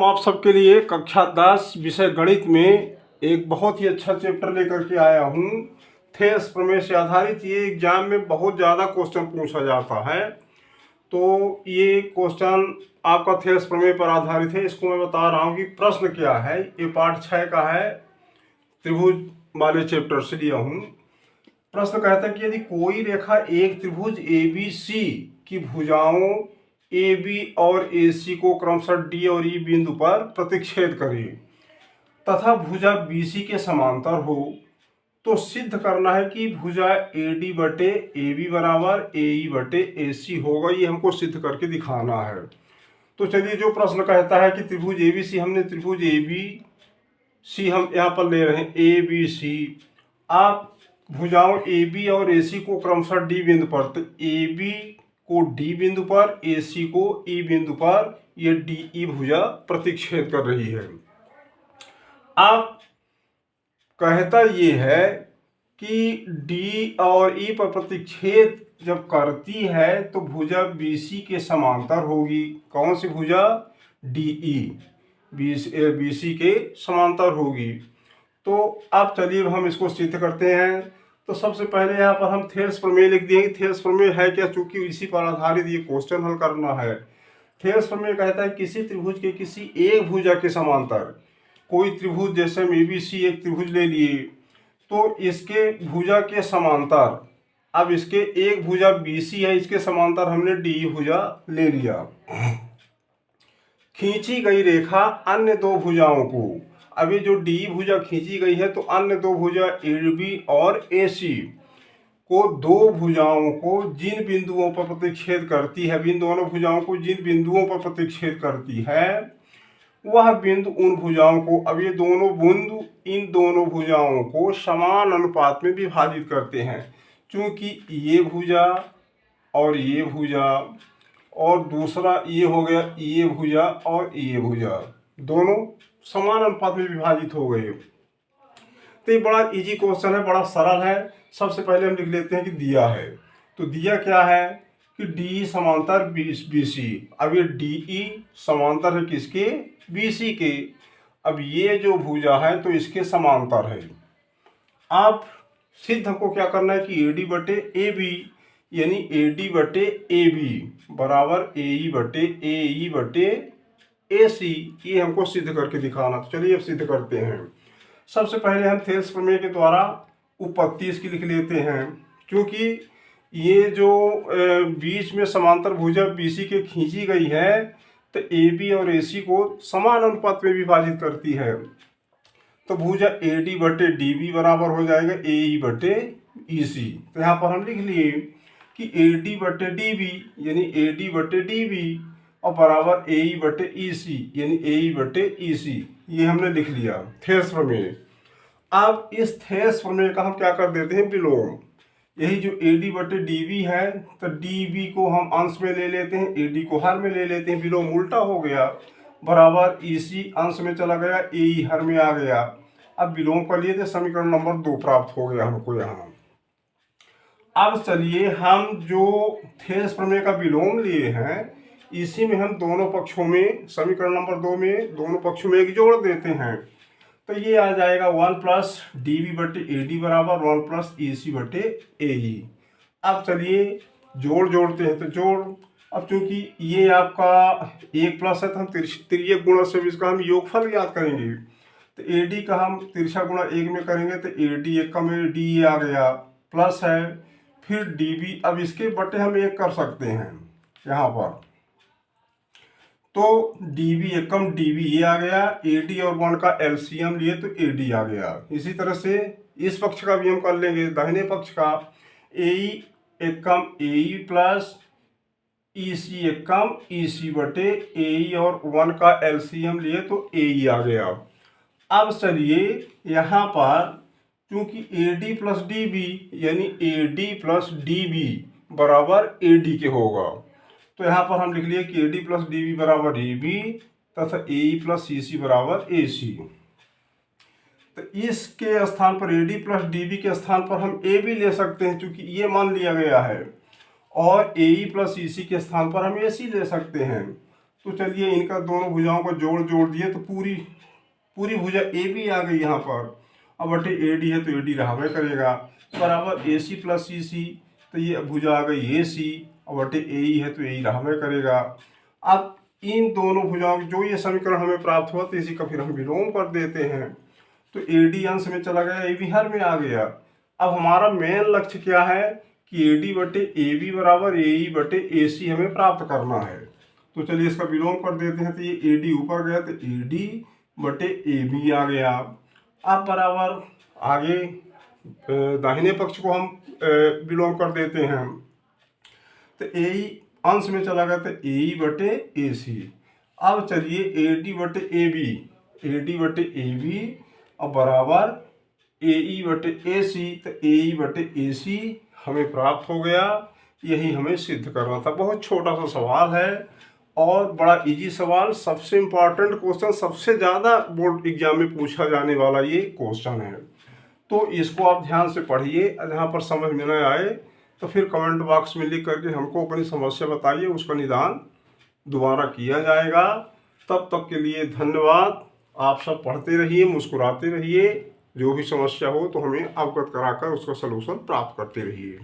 हम आप सबके लिए कक्षा 10 विषय गणित में एक बहुत ही अच्छा चैप्टर लेकर के आया हूँ। थेस प्रमेय से आधारित ये एग्जाम में बहुत ज़्यादा क्वेश्चन पूछा जाता है। तो ये क्वेश्चन आपका थेस प्रमेय पर आधारित है। इसको मैं बता रहा हूँ कि प्रश्न क्या है। ये पार्ट 6 का है, त्रिभुज वाले चैप्टर से लिया हूँ। प्रश्न कहता है कि यदि कोई रेखा एक त्रिभुज ABC की भुजाओं AB और AC को क्रमशः D और E बिंदु पर प्रतिच्छेद करे तथा भुजा BC के समांतर हो, तो सिद्ध करना है कि भुजा AD बटे AB बराबर AE बटे AC होगा। ये हमको सिद्ध करके दिखाना है। तो चलिए, जो प्रश्न कहता है कि त्रिभुज ABC, हमने त्रिभुज ABC हम यहाँ पर ले रहे हैं ABC। आप भुजाओं AB और AC को क्रमशः D बिंदु पर, तो AB को D बिंदु पर, AC को E बिंदु पर ये DE भुजा प्रतिच्छेद कर रही है। आप कहता ये है कि D और E पर प्रतिच्छेद जब करती है तो भुजा BC के समांतर होगी। कौन सी भुजा? DE BC के समांतर होगी। तो अब चलिए हम इसको सिद्ध करते हैं। तो सबसे पहले यहाँ पर हम थेल्स प्रमेय लिख देंगे। थेल्स प्रमेय है क्या? चूंकि इसी पर आधारित ये क्वेश्चन हल करना है। थेल्स प्रमेय कहता है किसी त्रिभुज के किसी एक भुजा के समांतर, कोई त्रिभुज, जैसे हम ABC एक त्रिभुज ले लिए, तो इसके भुजा के समांतर, अब इसके एक भुजा BC है, इसके समांतर हमने DE भुजा ले लिया। खींची गई रेखा अन्य दो भुजाओं को, अभी जो DE भुजा खींची गई है तो अन्य दो भुजा AB और AC को, दो भुजाओं को जिन बिंदुओं पर प्रतिच्छेद करती है, इन दोनों भुजाओं को जिन बिंदुओं पर प्रतिच्छेद करती है, वह बिंदु उन भुजाओं को, अब ये दोनों बिंदु इन दोनों भुजाओं को समान अनुपात में विभाजित करते हैं। क्योंकि ये भुजा और ये भुजा और दूसरा ये हो गया ये भुजा और ये भुजा, दोनों समान अनुपात में विभाजित हो गए। तो ये बड़ा इजी क्वेश्चन है, बड़ा सरल है। सबसे पहले हम लिख लेते हैं कि दिया है। तो दिया क्या है कि DE समांतर BC। अब ये DE समांतर है किसके? BC के। अब ये जो भुजा है तो इसके समांतर है। अब सिद्ध हमको क्या करना है कि AD बटे AB, यानी AD बटे AB बराबर AE बटे AE बटे AC, ये हमको सिद्ध करके दिखाना। तो चलिए अब सिद्ध करते हैं। सबसे पहले हम थेल्स प्रमेय के द्वारा उत्पत्ति इसकी लिख लेते हैं। क्योंकि ये जो बीच में समांतर भुजा BC के खींची गई है, तो AB और AC को समान अनुपात में विभाजित करती है। तो भुजा AD बटे DB बराबर हो जाएगा AE बटे EC। तो यहाँ पर हम लिख लिए कि AD बटे DB यानी AD बटे DB और बराबर AE बटे EC यानी AE बटे EC। ये हमने लिख लिया थेल्स प्रमेय। अब इस थेल्स प्रमेय का हम क्या कर देते हैं? विलोम। यही जो AD बटे DB है, तो DB को हम अंश में ले लेते हैं, AD को हर में ले लेते हैं, विलोम उल्टा हो गया, बराबर EC अंश में चला गया, AE हर में आ गया। अब विलोम कर लिए थे, समीकरण नंबर 2 प्राप्त हो गया हमको यहाँ। अब चलिए हम जो थेल्स प्रमेय का विलोम लिए हैं, इसी में हम दोनों पक्षों में, समीकरण नंबर 2 में दोनों पक्षों में एक जोड़ देते हैं। तो ये आ जाएगा 1 प्लस DB बटे AD बराबर 1 प्लस AC बटे AE। अब चलिए जोड़ते हैं। तो जोड़, अब चूंकि ये आपका 1 प्लस है तो हम तिर्यक गुणा से इसका हम योगफल याद करेंगे। तो AD का हम तिरछा गुणा 1 में करेंगे तो AD 1 का में DE आ गया, प्लस है, फिर DB। अब इसके बटे हम 1 कर सकते हैं यहाँ पर, तो DB एकम DB ये आ गया, AD और 1 का LCM लिए तो AD आ गया। इसी तरह से इस पक्ष का भी हम कर लेंगे, दाहिने पक्ष का AE एकम AE प्लस EC एकम EC बटे AE और 1 का LCM लिए तो AE आ गया। अब चलिए यहाँ पर चूंकि AD प्लस DB यानी AD प्लस DB बराबर AD के होगा, तो यहाँ पर हम लिख लिए कि AD प्लस DB बराबर AB तथा AE प्लस CC बराबर AC। तो इसके स्थान पर AD प्लस DB के स्थान पर हम AB ले सकते हैं, क्योंकि ये मान लिया गया है, और AE प्लस EC के स्थान पर हम AC ले सकते हैं। तो चलिए इनका दोनों भुजाओं का जोड़ जोड़ दिए तो पूरी पूरी भुजा ए बी आ गई यहाँ पर। अब बटे ए डी है तो ए डी रहबे करेगा, बराबर ए सी प्लस सी सी, तो ये भुजा आ गई ए सी, और बटे ए ई है तो ए ई रहबे करेगा। अब इन दोनों भुजाओं की जो ये समीकरण हमें प्राप्त हुआ तो इसी का फिर हम विलोम कर देते हैं, तो ए डी अंश में चला गया, ए बी हर में आ गया। अब हमारा मेन लक्ष्य क्या है कि ए डी बटे ए बी बराबर ए ई बटे ए सी हमें प्राप्त करना है। तो चलिए इसका विलोम कर देते हैं, तो ये ए डी ऊपर गया तो ए डी बटे ए बी आ गया। अब बराबर आगे दाहिने पक्ष को हम विलोम कर देते हैं, तो ए ई अंश में चला गया तो ए ई बटे ए सी। अब चलिए ए डी बटे ए बी, ए डी बटे ए बी और बराबर ए ई बटे ए सी, तो ए ई बटे ए सी हमें प्राप्त हो गया। यही हमें सिद्ध करना था। बहुत छोटा सा सवाल है और बड़ा इजी सवाल, सबसे इम्पॉर्टेंट क्वेश्चन, सबसे ज़्यादा बोर्ड एग्जाम में पूछा जाने वाला ये क्वेश्चन है। तो इसको आप ध्यान से पढ़िए, जहाँ पर समझ में न आए तो फिर कमेंट बॉक्स में लिख करके हमको अपनी समस्या बताइए, उसका निदान दोबारा किया जाएगा। तब तक के लिए धन्यवाद। आप सब पढ़ते रहिए, मुस्कुराते रहिए, जो भी समस्या हो तो हमें अवगत कराकर उसका सलूशन प्राप्त करते रहिए।